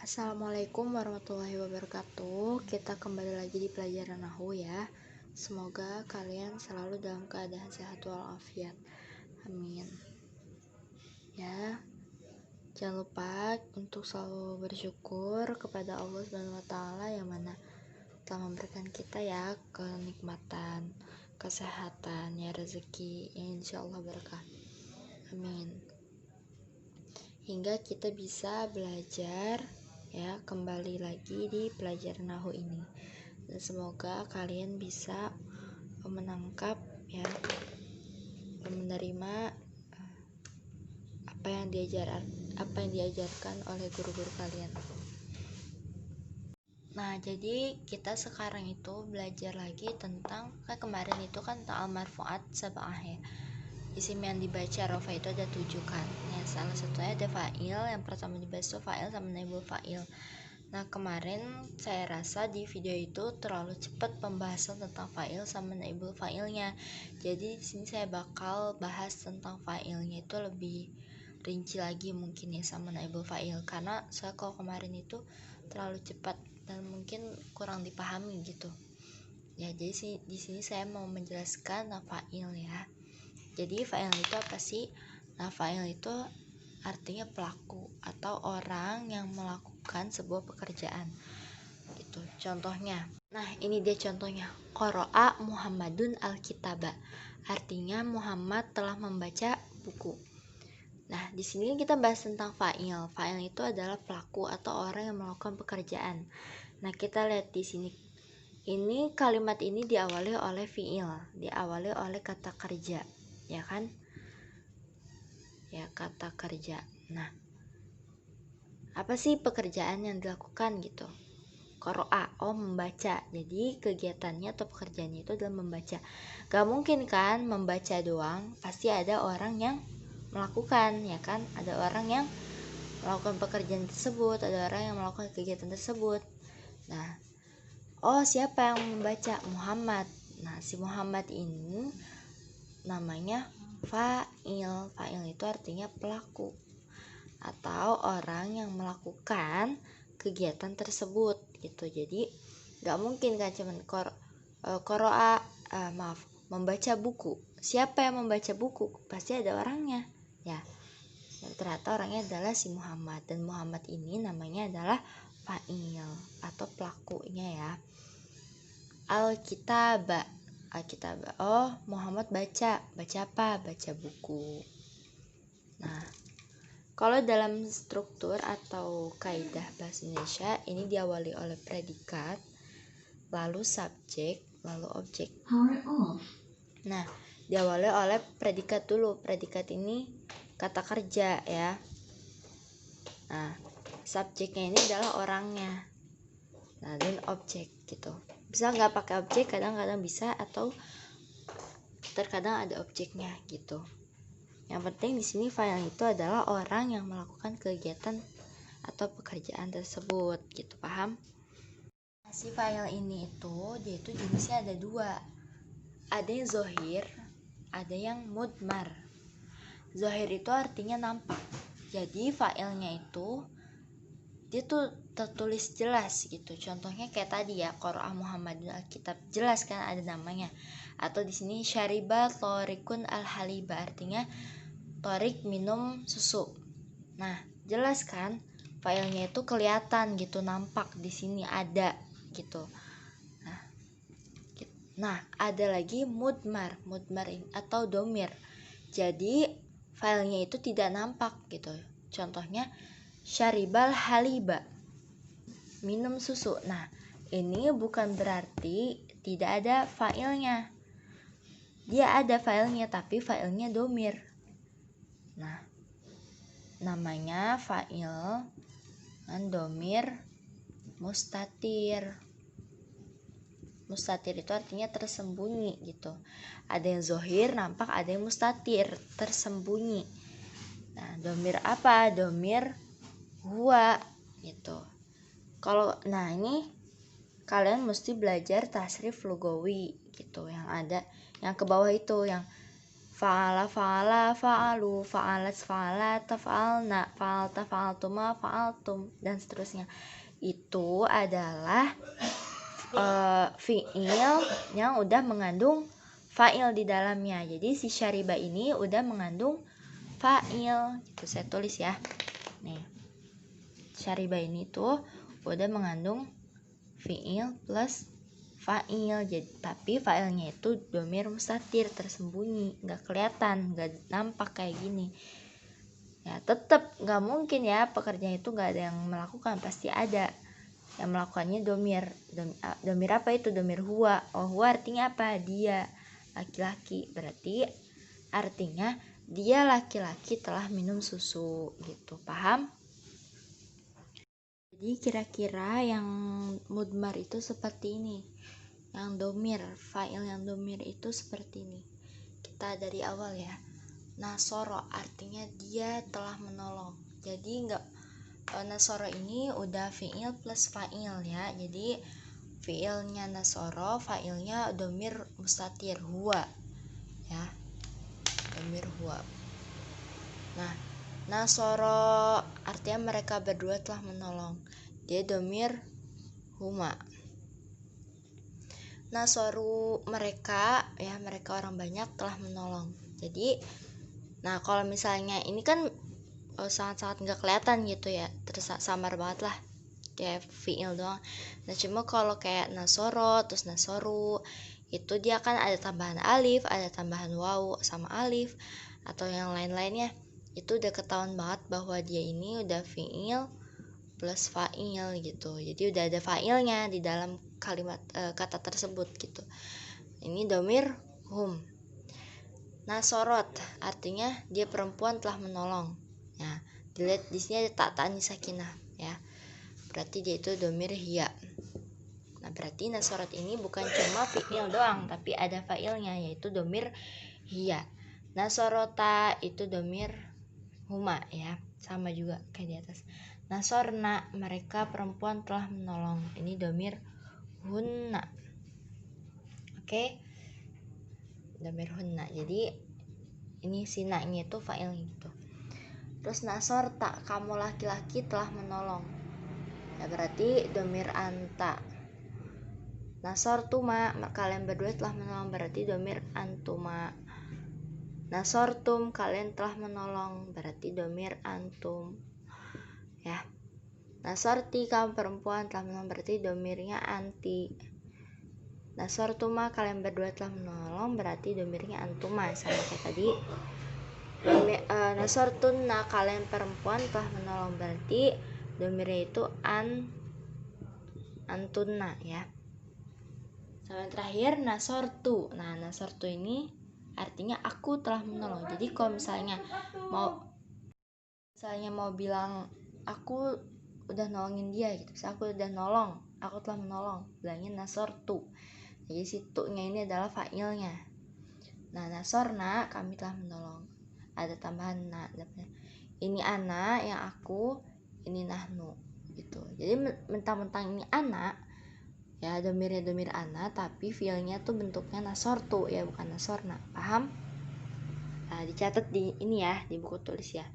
Assalamualaikum warahmatullahi wabarakatuh. Kita kembali lagi di pelajaran Nahwu ya. Semoga kalian selalu dalam keadaan sehat walafiat. Amin. Ya. Jangan lupa untuk selalu bersyukur kepada Allah Subhanahu wa taala yang mana telah memberikan kita ya kenikmatan, kesehatan, ya rezeki yang insyaallah berkah. Amin. Hingga kita bisa belajar ya kembali lagi di pelajaran Nahwu ini, dan semoga kalian bisa menangkap ya, menerima apa yang diajarkan oleh guru-guru kalian. Nah, jadi kita sekarang itu belajar lagi tentang kemarin itu kan tentang al-marfu'at sab'ah ya. Isim yang dibaca rofa itu ada 7 kan. Ya, salah satunya ada fa'il. Yang pertama dibahas itu fa'il sama naibul fa'il. Nah, kemarin saya rasa di video itu terlalu cepat pembahasan tentang fa'il sama naibul fa'ilnya. Jadi di sini saya bakal bahas tentang fa'ilnya itu lebih rinci lagi mungkin ya sama naibul fa'il, karena saya kalau kemarin itu terlalu cepat dan mungkin kurang dipahami gitu. Ya, jadi di sini saya mau menjelaskan tentang fa'il ya. Jadi fa'il itu apa sih? Nah, fa'il itu artinya pelaku atau orang yang melakukan sebuah pekerjaan gitu. Contohnya, nah ini dia contohnya. Qara'a Muhammadun al-kitaba, artinya Muhammad telah membaca buku. Nah, di sini kita bahas tentang fa'il. Fa'il itu adalah pelaku atau orang yang melakukan pekerjaan. Nah, kita lihat di sini. Ini kalimat ini diawali oleh fi'il, diawali oleh kata kerja, ya kan? Ya, kata kerja. Nah, apa sih pekerjaan yang dilakukan gitu? Qara'a, membaca. Jadi kegiatannya atau pekerjaannya itu adalah membaca. Gak mungkin kan membaca doang, pasti ada orang yang melakukan, ya kan? Ada orang yang melakukan pekerjaan tersebut, ada orang yang melakukan kegiatan tersebut. Nah, siapa yang membaca? Muhammad. Nah, si Muhammad ini namanya fa'il. Fa'il itu artinya pelaku atau orang yang melakukan kegiatan tersebut gitu. Jadi gak mungkin kan cuman qara'a, membaca buku. Siapa yang membaca buku? Pasti ada orangnya ya. Dan ternyata orangnya adalah si Muhammad, dan Muhammad ini namanya adalah fa'il atau pelakunya ya. Al-kitaba, Muhammad baca apa? Baca buku. Nah, kalau dalam struktur atau kaidah bahasa Indonesia ini diawali oleh predikat, lalu subjek, lalu objek. Nah, diawali oleh predikat dulu. Predikat ini kata kerja ya. Nah, subjeknya ini adalah orangnya. Nah, dan objek gitu. Bisa nggak pakai objek, kadang-kadang bisa, atau terkadang ada objeknya gitu. Yang penting di sini fa'il itu adalah orang yang melakukan kegiatan atau pekerjaan tersebut gitu, paham? Si fa'il ini dia itu jenisnya ada 2. Ada yang zohir, ada yang mudmar. Zohir itu artinya nampak. Jadi fa'ilnya itu dia tuh tertulis jelas gitu. Contohnya kayak tadi ya, Qara'a Muhammadun al-kitab, jelas kan ada namanya. Atau di sini syariba thorikun al-haliba, artinya Thorik minum susu. Nah, jelas kan? Filenya itu kelihatan gitu, nampak di sini ada gitu. Nah, ada lagi mudmar atau domir. Jadi filenya itu tidak nampak gitu. Contohnya syaribal haliba, minum susu. Nah, ini bukan berarti tidak ada filenya. Dia ada filenya, tapi filenya domir. Nah, namanya fa'il domir mustatir. Mustatir itu artinya tersembunyi gitu. Ada yang zohir nampak, ada yang mustatir tersembunyi. Nah, domir apa? Domir huwa gitu. Nah ini kalian mesti belajar tasrif lugawi gitu, yang ada yang ke bawah itu, yang fa'ala fa'ala fa'alu fa'alat fa'alat taf'alna fa'alta fa'altuma fa'altum dan seterusnya. Itu adalah fiil yang udah mengandung fa'il di dalamnya. Jadi si syariba ini udah mengandung fa'il. Gitu saya tulis ya. Nih. Syariba ini tuh udah mengandung fiil plus fa'il. Jadi tapi fa'ilnya itu domir mustatir, tersembunyi, nggak kelihatan, nggak nampak kayak gini. Ya tetap nggak mungkin ya pekerjaan itu nggak ada yang melakukan, pasti ada yang melakukannya domir. Domir apa itu? Domir huwa. Oh, huwa artinya apa? Dia laki-laki, berarti artinya dia laki-laki telah minum susu gitu, paham? Jadi kira-kira yang mudmar itu seperti ini, yang domir, fa'il yang domir itu seperti ini. Kita dari awal ya. Nasoro artinya dia telah menolong. Jadi enggak, nasoro ini udah fi'il plus fa'il ya. Jadi fi'ilnya nasoro, fa'ilnya domir mustatir huwa ya, domir huwa. Nah, nasoro artinya mereka berdua telah menolong, dia domir huma. Nasoru mereka ya, mereka orang banyak telah menolong. Jadi nah kalau misalnya ini kan sangat-sangat nggak kelihatan gitu ya, terus samar banget lah kayak fiil doang. Nah cuma kalau kayak nasoro terus nasoru itu dia kan ada tambahan alif, ada tambahan waw sama alif atau yang lain-lainnya, itu udah ketahuan banget bahwa dia ini udah fiil plus fa'il gitu. Jadi udah ada fa'ilnya di dalam kalimat kata tersebut gitu. Ini domir hum. Nasorot artinya dia perempuan telah menolong. Nah, dilihat di sini ada tak tanis sakinah ya. Berarti dia itu domir hiya. Nah, berarti nasorot ini bukan cuma fi'il doang, tapi ada fa'ilnya yaitu domir hiya. Nasorota itu domir huma ya, sama juga kayak di atas. Nasorna mereka perempuan telah menolong. Ini domir hunna. Oke. Domir hunna. Jadi ini sinanya itu fa'ilnya gitu. Terus nasorta kamu laki-laki telah menolong. Ya berarti domir anta. Nasortuma kalian berdua telah menolong, berarti domir antuma. Nasortum kalian telah menolong, berarti domir antum ya. Nasorti kamu perempuan telah menolong, berarti domirnya anti. Nasortuma kalian berdua telah menolong, berarti domirnya antuma, sama kayak tadi. Nasortunna kalian perempuan telah menolong, berarti domirnya itu antunna ya. Sama yang terakhir nasortu. Nah nasortu ini artinya aku telah menolong. Jadi kalau misalnya mau bilang aku udah nolongin dia gitu, misalnya aku udah nolong, aku telah menolong, bilangnya nasortu. Jadi situnya ini adalah fa'ilnya. Nah nasorna kami telah menolong, ada tambahan na. Ini ana yang aku, ini nahnu gitu. Jadi mentang-mentang ini ana ya, domirnya domir ana, tapi fiilnya tuh bentuknya nasortu ya, bukan nasorna, paham? Nah dicatat di ini ya, di buku tulis ya.